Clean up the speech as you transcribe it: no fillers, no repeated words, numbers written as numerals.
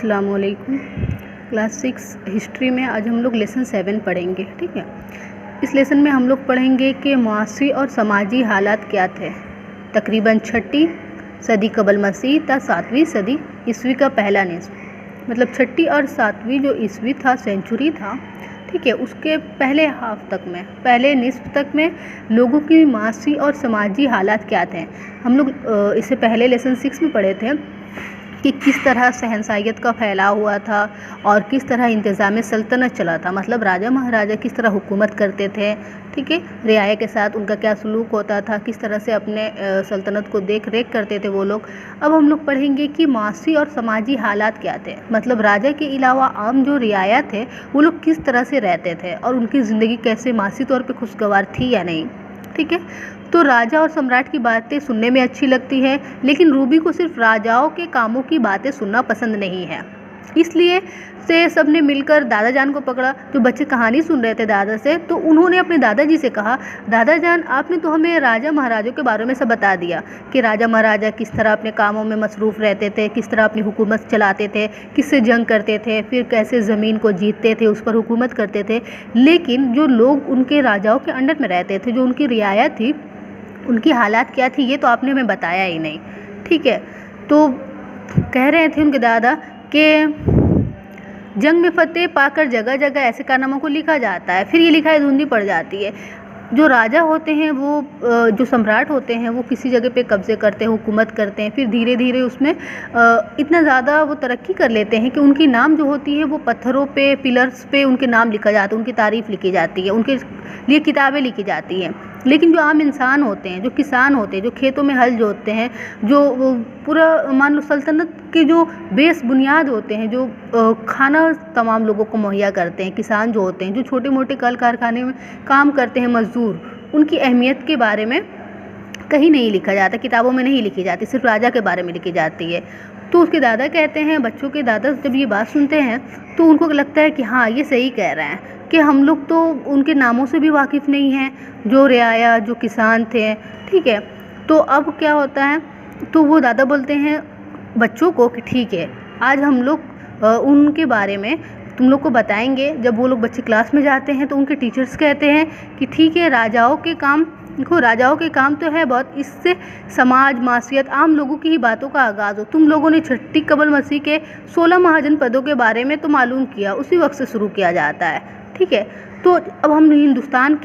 अस्सलाम वालेकुम। Class 6 history में आज हम लोग लेसन 7 पढ़ेंगे। ठीक है, इस लेसन में हम लोग पढ़ेंगे कि मुआशी और समाजी हालात क्या थे तकरीबन 6वीं सदी कबल मसीह था 7वीं सदी ईस्वी का पहला निस्फ। मतलब 6वीं और 7वीं जो ईस्वी था सेंचुरी था, ठीक है, उसके पहले हाफ तक में, पहले निस्फ तक में लोगों की मुआशी और समाजी हालात क्या थे। हम लोग इससे पहले लेसन 6 में पढ़े थे कि किस तरह शहंशाहियत का फैलाव हुआ था और किस तरह इंतज़ाम सल्तनत चला था। मतलब राजा महाराजा किस तरह हुकूमत करते थे, ठीक है, रियाया के साथ उनका क्या सलूक होता था, किस तरह से अपने सल्तनत को देख रेख करते थे वो लोग। अब हम लोग पढ़ेंगे कि मासी और समाजी हालात क्या थे। मतलब राजा के अलावा आम जो रियाया थे वो लोग किस तरह से रहते थे और उनकी ज़िंदगी कैसे मासी तौर पर खुशगवार थी या नहीं। ठीक है, तो राजा और सम्राट की बातें सुनने में अच्छी लगती है, लेकिन रूबी को सिर्फ राजाओं के कामों की बातें सुनना पसंद नहीं है। इसलिए से सबने मिलकर दादा जान को पकड़ा। जो बच्चे कहानी सुन रहे थे दादा से, तो उन्होंने अपने दादाजी से कहा, दादा जान आपने तो हमें राजा महाराजों के बारे में सब बता दिया कि राजा महाराजा किस तरह अपने कामों में मसरूफ़ रहते थे, किस तरह अपनी हुकूमत चलाते थे, किससे जंग करते थे, फिर कैसे ज़मीन को जीतते थे, उस पर हुकूमत करते थे। लेकिन जो लोग उनके राजाओं के अंडर में रहते थे, जो उनकी रियाया थी, उनकी हालात क्या थी, ये तो आपने हमें बताया ही नहीं। ठीक है, तो कह रहे थे उनके दादा कि जंग में फतेह पाकर जगह जगह ऐसे कारनामों को लिखा जाता है, फिर ये लिखाई धुंधली पड़ जाती है। जो राजा होते हैं वो जो सम्राट होते हैं वो किसी जगह पे कब्जे करते हैं, हुकूमत करते हैं, फिर धीरे धीरे उसमें इतना ज़्यादा वो तरक्की कर लेते हैं कि उनकी नाम जो होती है वो पत्थरों पे, पिलर्स पे उनके नाम लिखा जाता है, उनकी तारीफ़ लिखी जाती है, उनके लिए किताबें लिखी जाती हैं। लेकिन जो आम इंसान होते हैं, जो किसान होते हैं, जो खेतों में हल जोतते हैं, जो पूरा मान लो सल्तनत के जो बेस बुनियाद होते हैं, जो खाना तमाम लोगों को मुहैया करते हैं, किसान जो होते हैं, जो छोटे मोटे कल कारखाने में काम करते हैं मज़दूर, उनकी अहमियत के बारे में कहीं नहीं लिखा जाता, किताबों में नहीं लिखी जाती, सिर्फ राजा के बारे में लिखी जाती है। तो उसके दादा कहते हैं, बच्चों के दादा जब ये बात सुनते हैं तो उनको लगता है कि हाँ ये सही कह रहे हैं कि हम लोग तो उनके नामों से भी वाकिफ़ नहीं हैं, जो रियाया, जो किसान थे। ठीक है, तो अब क्या होता है, तो वो दादा बोलते हैं बच्चों को कि ठीक है, आज हम लोग उनके बारे में तुम लोग को बताएंगे। जब वो लोग बच्चे क्लास में जाते हैं तो उनके टीचर्स कहते हैं कि ठीक है, राजाओं के काम देखो, राजाओं के काम तो है बहुत, इससे समाज, मासियत, आम लोगों की ही बातों का आगाज़ हो। तुम लोगों ने 6वीं कबल मसीह के 16 महाजन पदों के बारे में तो मालूम किया, उसी वक्त से शुरू किया जाता है। ठीक है, तो अब हम हिंदुस्तान के